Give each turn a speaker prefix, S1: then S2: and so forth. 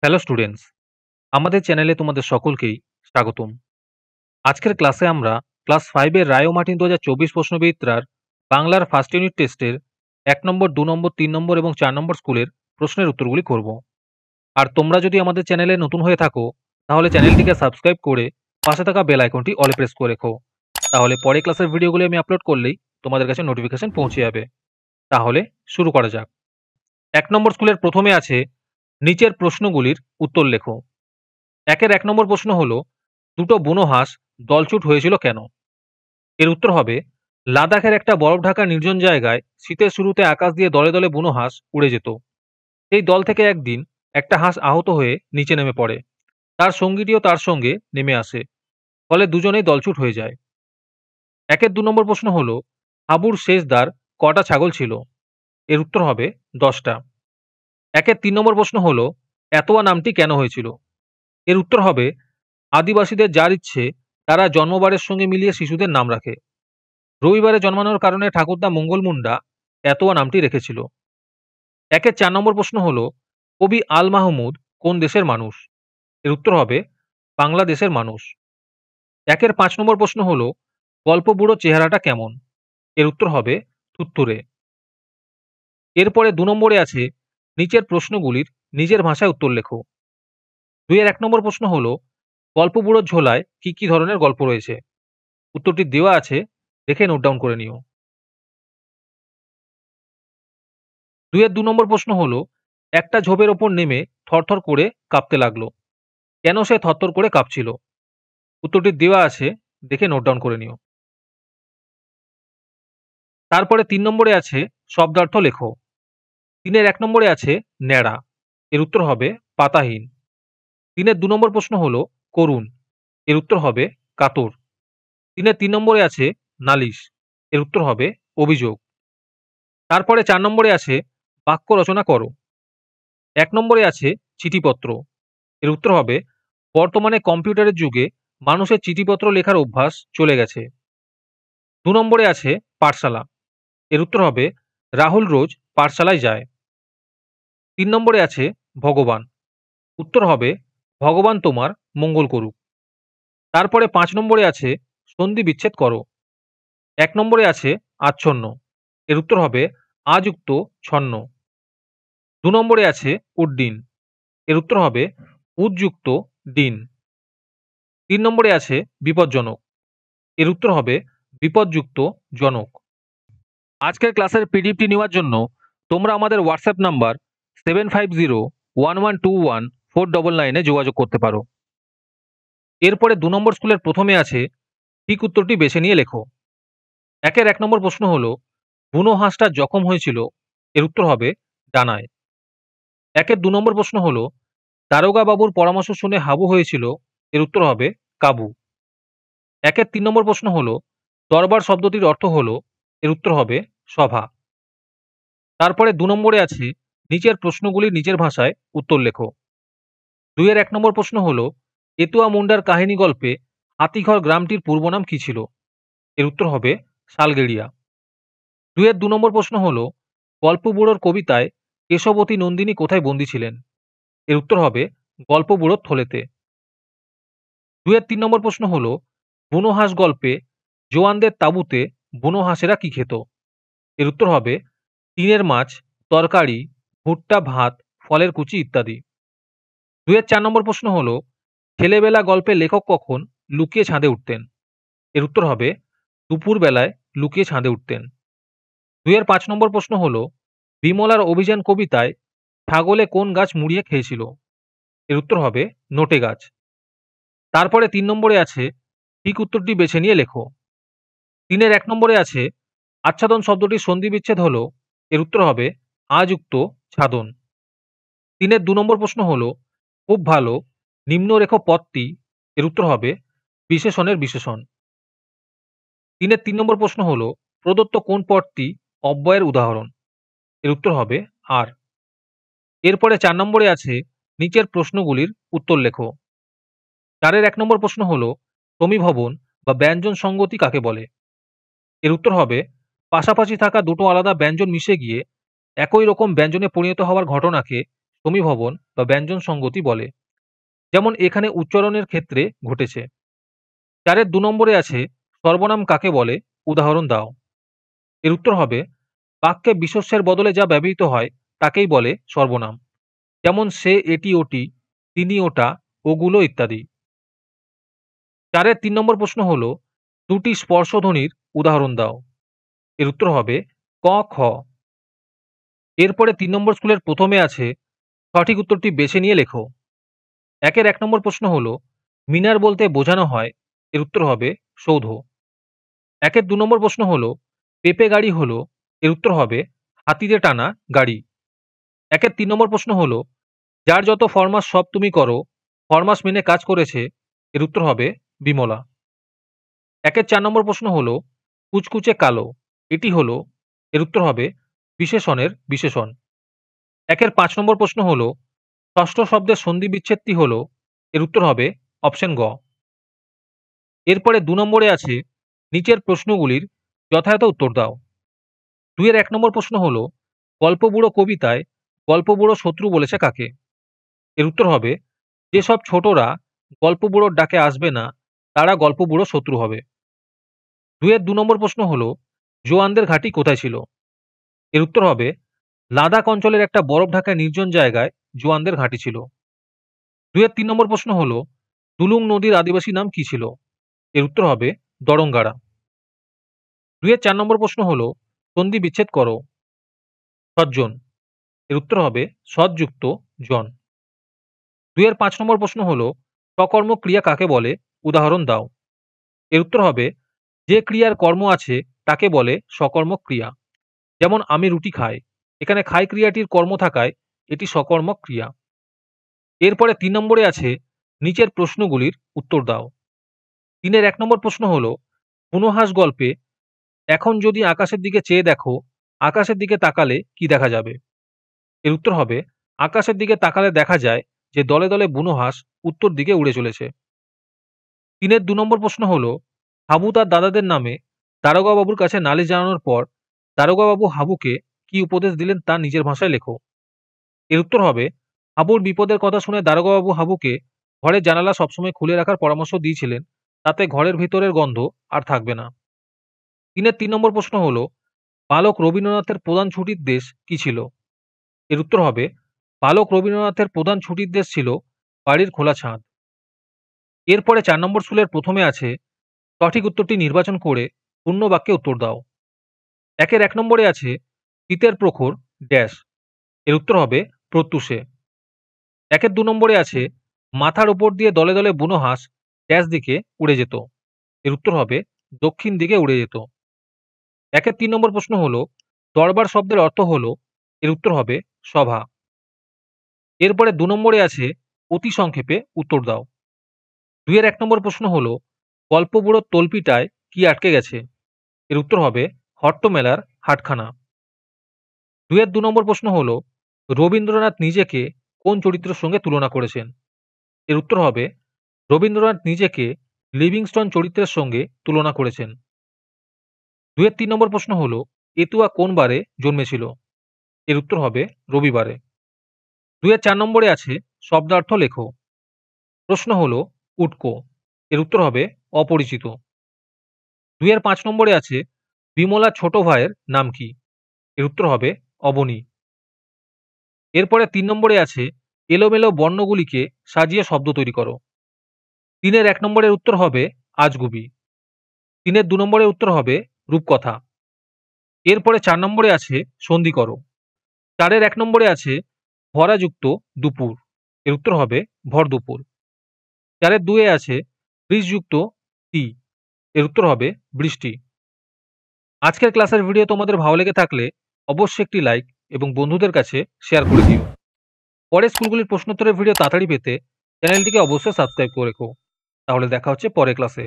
S1: Hello students, আমাদের চ্যানেলে তোমাদের সকলকেই স্বাগতম। আজকের ক্লাসে আমরা ক্লাস 5 এর রায় ও মার্টিন 2024 প্রশ্নবিচিত্রার বাংলার ফার্স্ট ইউনিট টেস্টের 1 নম্বর, 2 নম্বর, 3 নম্বর এবং 4 নম্বর স্কুলের প্রশ্নের উত্তরগুলি করব। আর তোমরা যদি আমাদের চ্যানেলে নতুন হয়ে থাকো তাহলে চ্যানেলটিকে সাবস্ক্রাইব করে পাশে থাকা বেল আইকনটি অলে প্রেস করে রেখো। তাহলে পরে ক্লাসের ভিডিওগুলি আমি আপলোড করলেই তোমাদের কাছে নোটিফিকেশন পৌঁছে যাবে। তাহলে শুরু করা যাক। 1 নম্বর স্কুলের প্রথমে আছে নিচের প্রশ্নগুলির উত্তর লেখো। 1 নম্বর প্রশ্ন হলো, দুটো বুনো হাঁস দলছুট হয়েছিল কেন? এর উত্তর হবে, লাদাখের একটা বরফ ঢাকা নির্জন জায়গায় শীতের শুরুতে আকাশ দিয়ে দলে দলে বুনো হাঁস উড়ে যেত। সেই দল থেকে একদিন একটা হাঁস আহত হয়ে নিচে নেমে পড়ে। তার সঙ্গীটিও তার সঙ্গে নেমে আসে। ফলে দুজনেই দলছুট হয়ে যায়। 2 নম্বর প্রশ্ন হলো, হাবুর শেষ দ্বার কটা ছাগল ছিল? এর উত্তর হবে 10টা। 3 নম্বর প্রশ্ন হলো, এতোয়া নামটি কেন হয়েছিল? এর উত্তর হবে, আদিবাসীদের যার ইচ্ছে তারা জন্মবারের সঙ্গে মিলিয়ে শিশুদের নাম রাখে। রবিবারে জন্মানোর কারণে ঠাকুরদা মঙ্গল মুন্ডা এতোয়া নামটি রেখেছিল। 4 নম্বর প্রশ্ন হলো, কবি আল মাহমুদ কোন দেশের মানুষ? এর উত্তর হবে, বাংলাদেশের মানুষ। 5 নম্বর প্রশ্ন হলো, গল্প বুড়ো চেহারাটা কেমন? এর উত্তর হবে, থুত্তুরে। এরপরে 2 নম্বরে আছে, নিচের প্রশ্নগুলির নিজের ভাষায় উত্তর লেখো। 1 নম্বর প্রশ্ন হলো, গল্প বুড়োর ঝোলায় কি কি ধরনের গল্প রয়েছে? উত্তরটি দেওয়া আছে, দেখে নোট ডাউন করে নিও। 2 নম্বর প্রশ্ন হলো, একটা ঝোপের ওপর নেমে থরথর করে কাঁপতে লাগলো। কেন সে থরথর করে কাঁপছিল? উত্তরটি দেওয়া আছে, দেখে নোট ডাউন করে নিও। তারপরে 3 নম্বরে আছে, শব্দার্থ লেখো। 1 নম্বরে আছে ন্যাড়া। এর উত্তর হবে পাতাহীন। 2 নম্বর প্রশ্ন হলো, করুণ। এর উত্তর হবে কাতর। 3 নম্বরে আছে নালিশ। এর উত্তর হবে অভিযোগ। তারপরে 4 নম্বরে আছে বাক্য রচনা করো। 1 নম্বরে আছে চিঠিপত্র। এর উত্তর হবে, বর্তমানে কম্পিউটারের যুগে মানুষের চিঠিপত্র লেখার অভ্যাস চলে গেছে। 2 নম্বরে আছে পাঠশালা। এর উত্তর হবে, রাহুল রোজ পাঠশালায় যায়। 3 নম্বরে আছে ভগবান। উত্তর হবে, ভগবান তোমার মঙ্গল করুক। তারপরে 5 নম্বরে আছে সন্ধি বিচ্ছেদ করো। 1 নম্বরে আছে আচ্ছন্ন। এর উত্তর হবে, আযুক্ত ছন্ন। 2 নম্বরে আছে উড্ডিন। এর উত্তর হবে, উযুক্ত ডিন। 3 নম্বরে আছে বিপজ্জনক। এর উত্তর হবে, বিপদযুক্ত জনক। আজকের ক্লাসের পিডিএফটি নেওয়ার জন্য তোমরা আমাদের হোয়াটসঅ্যাপ নাম্বার 7501121499 যোগাযোগ করতে পারো। এরপরে 2 নম্বর স্কুলের প্রথমে আছে, ঠিক উত্তরটি বেছে নিয়ে লেখো। 1 নম্বর প্রশ্ন হলো, বুনো হাঁসটা জখম হয়েছিল। এর উত্তর হবে ডানায়। 2 নম্বর প্রশ্ন হলো, দারোগা বাবুর পরামর্শ শুনে হাবু হয়েছিল। এর উত্তর হবে কাবু। 3 নম্বর প্রশ্ন হলো, দরবার শব্দটির অর্থ হলো। এর উত্তর হবে সভা। তারপরে 2 নম্বরে আছে, নিচের প্রশ্নগুলির নিজের ভাষায় উত্তর লেখো। 1 নম্বর প্রশ্ন হলো, এতুয়া মুন্ডার কাহিনী গল্পে হাতিঘর গ্রামটির পূর্ব নাম কি ছিল? এর উত্তর হবে শালগেড়িয়া। 2 নম্বর প্রশ্ন হলো, গল্প বুড়োর কবিতায় কেশবতী নন্দিনী কোথায় বন্দী ছিলেন? এর উত্তর হবে গল্প বুড়োর থলেতে। 3 নম্বর প্রশ্ন হলো, বুনো হাঁস গল্পে জোয়ানদের তাঁবুতে বুনো হাঁসেরা কি খেত? এর উত্তর হবে টিনের মাছ, তরকারি, ভুট্টা ভাত, ফলের কুচি ইত্যাদি। 4 নম্বর প্রশ্ন হলো, ছেলেবেলা গল্পে লেখক কখন লুকিয়ে ছাদে উঠতেন? এর উত্তর হবে দুপুর বেলায় লুকিয়ে ছাদে উঠতেন। 5 নম্বর প্রশ্ন হলো, বিমলার অভিযান কবিতায় ছাগলে কোন গাছ মুড়িয়ে খেয়েছিল? এর উত্তর হবে নোটে গাছ। তারপরে 3 নম্বরে আছে, ঠিক উত্তরটি বেছে নিয়ে লেখো। 1 নম্বরে আছে, আচ্ছাদন শব্দটির সন্ধি বিচ্ছেদ হলো। এর উত্তর হবে আযুক্ত ছাদন। 2 নম্বর প্রশ্ন হলো, খুব ভালো নিম্নরেখ পদটি। এর উত্তর হবে বিশেষণের বিশেষণ। 3 নম্বর প্রশ্ন হলো, প্রদত্ত কোন পদটি অব্যয়ের উদাহরণ? এর উত্তর হবে আর। এরপরে 4 নম্বরে আছে, নিচের প্রশ্নগুলির উত্তর লেখো। 1 নম্বর প্রশ্ন হলো, সমীভবন বা ব্যঞ্জন সঙ্গতি কাকে বলে? এর উত্তর হবে, পাশাপাশি থাকা দুটো আলাদা ব্যঞ্জন মিশে গিয়ে একই রকম ব্যঞ্জনে পরিণত হওয়ার ঘটনাকে সমীভবন বা ব্যঞ্জন সঙ্গতি বলে, যেমন এখানে উচ্চারণের ক্ষেত্রে ঘটেছে। 4-এর 2 নম্বরে আছে সর্বনাম কাকে বলে, উদাহরণ দাও। এর উত্তর হবে বাক্যে বিশেষ্যের বদলে যা ব্যবহৃত হয় তাকেই বলে সর্বনাম, যেমন সে এটি ওটি, তিনি ওটা, ওগুলো ইত্যাদি। 4-এর 3 নম্বর প্রশ্ন হলো দুটি স্পর্শধ্বনির উদাহরণ দাও। এর উত্তর হবে ক খ। এরপরে 3 নম্বর স্কুলের প্রথমে আছে সঠিক উত্তরটি বেছে নিয়ে লেখো। 1-এর 1 নম্বর প্রশ্ন হলো মিনার বলতে বোঝানো হয়। এর উত্তর হবে সৌধ। 1-এর 2 নম্বর প্রশ্ন হলো পেঁপে গাড়ি হলো। এর উত্তর হবে হাতিতে টানা গাড়ি। 1-এর 3 নম্বর প্রশ্ন হলো যার যত ফরমাস সব তুমি করো, ফরমাস মেনে কাজ করেছে। এর উত্তর হবে বিমলা। 1-এর 4 নম্বর প্রশ্ন হলো কুচকুচে কালো, এটি হলো। এর উত্তর হবে বিশেষণের বিশেষণ। 1-এর 5 নম্বর প্রশ্ন হলো ষষ্ঠ শব্দের সন্ধি বিচ্ছেদটি হলো। এর উত্তর হবে অপশন গ। এরপরে 2 নম্বরে আছে নিচের প্রশ্নগুলির যথাযথ উত্তর দাও। 2-এর 1 নম্বর প্রশ্ন হলো গল্পবুড়ো কবিতায় গল্পবুড়ো শত্রু বলেছে কাকে। এর উত্তর হবে যেসব ছোটরা গল্পবুড়োর ডাকে আসবে না তারা গল্পবুড়ো শত্রু হবে। 2-এর 2 নম্বর প্রশ্ন হলো জোয়ানদের ঘাঁটি কোথায় ছিল। এর উত্তর হবে লাদাখ অঞ্চলের একটা বরফ ঢাকা নির্জন জায়গায় জোয়ানদের ঘাঁটি ছিল। 2-এর 3 নম্বর প্রশ্ন হলো দুলুং নদীর আদিবাসী নাম কি ছিল। এর উত্তর হবে দরঙ্গারা। 2-এর 4 নম্বর প্রশ্ন হলো সন্ধি বিচ্ছেদ করো। সজ্জন। এর উত্তর হবে সৎযুক্ত জন। 2-এর 5 নম্বর প্রশ্ন হলো সকর্ম ক্রিয়া কাকে বলে, উদাহরণ দাও। এর উত্তর হবে যে ক্রিয়ার কর্ম আছে তাকে বলে সকর্ম ক্রিয়া, যেমন আমি রুটি খাই। এখানে খাই ক্রিয়াটির কর্ম থাকায় এটি সকর্মক ক্রিয়া। এরপরে 3 নম্বরে আছে নিচের প্রশ্নগুলির উত্তর দাও। 3-এর 1 নম্বর প্রশ্ন হলো বুনোহাঁস গল্পে এখন যদি আকাশের দিকে চেয়ে দেখো, আকাশের দিকে তাকালে কি দেখা যাবে। এর উত্তর হবে আকাশের দিকে তাকালে দেখা যায় যে দলে দলে বুনো হাঁস উত্তর দিকে উড়ে চলেছে। 3-এর 2 নম্বর প্রশ্ন হলো হাবু তার দাদাদের নামে দারোগা বাবুর কাছে নালিশ জানানোর পর দারোগা বাবু হাবুকে কি উপদেশ দিলেন তা নিজের ভাষায় লেখো। এর উত্তর হবে হাবুর বিপদের কথা শুনে দারোগা বাবু হাবুকে ঘরের জানালা সবসময় খুলে রাখার পরামর্শ দিয়েছিলেন, তাতে ঘরের ভিতরের গন্ধ আর থাকবে না। 3-এর 3 নম্বর প্রশ্ন হলো বালক রবীন্দ্রনাথের প্রধান ছুটির দেশ কি ছিল। এর উত্তর হবে বালক রবীন্দ্রনাথের প্রধান ছুটির দেশ ছিল বাড়ির খোলা ছাদ। এরপরে 4 নম্বর স্কুলের প্রথমে আছে সঠিক উত্তরটি নির্বাচন করে পূর্ণ বাক্যে উত্তর দাও। 1-এর 1 নম্বরে আছে শীতের প্রখর ড্যাশ। এর উত্তর হবে প্রত্যুষে। 1-এর 2 নম্বরে আছে মাথার উপর দিয়ে দলে দলে বুনো হাঁস ড্যাশ দিকে উড়ে যেত। এর উত্তর হবে দক্ষিণ দিকে উড়ে যেত। 1-এর 3 নম্বর প্রশ্ন হলো দরবার শব্দের অর্থ হলো। এর উত্তর হবে সভা। এরপরে 2 নম্বরে আছে অতি সংক্ষেপে উত্তর দাও। 2-এর 1 নম্বর প্রশ্ন হলো গল্পবুড়োর তল্পিটায় কি আটকে গেছে। এর উত্তর হবে হট্টমেলার হাটখানা। 2-এর 2 নম্বর প্রশ্ন হলো রবীন্দ্রনাথ নিজেকে কোন চরিত্রের সঙ্গে তুলনা করেছেন। এর উত্তর হবে রবীন্দ্রনাথ নিজেকে লিভিংস্টন চরিত্রের সঙ্গে তুলনা করেছেন। 2-এর 3 নম্বর প্রশ্ন হলো এতুয়া কোন বারে জন্মেছিল। এর উত্তর হবে রবিবারে। 2-এর 4 নম্বরে আছে শব্দার্থ লেখো। প্রশ্ন হলো উটকো। এর উত্তর হবে অপরিচিত। 2-এর 5 নম্বরে আছে বিমলার ছোট ভাইয়ের নাম কি। এর উত্তর হবে অবনী। এরপরে 3 নম্বরে আছে এলোমেলো বর্ণগুলিকে সাজিয়ে শব্দ তৈরি করো। 3-এর 1 নম্বরের উত্তর হবে আজগুবি। 3-এর 2 নম্বরের উত্তর হবে রূপকথা। এরপরে 4 নম্বরে আছে সন্ধি করো। 4-এর 1 নম্বরে আছে ভরাযুক্ত দুপুর। এর উত্তর হবে ভর দুপুর। 4-এর 2-এ আছে বৃষযুক্ত টি। এর উত্তর হবে বৃষ্টি। আজকের ক্লাসের ভিডিও তোমাদের ভালো লেগে থাকলে অবশ্যই একটি লাইক এবং বন্ধুদের কাছে শেয়ার করে দিও। পরের স্কুলগুলির প্রশ্নোত্তরের ভিডিও তাড়াতাড়ি পেতে চ্যানেলটিকে অবশ্যই সাবস্ক্রাইব করে রেখো। তাহলে দেখা হচ্ছে পরের ক্লাসে।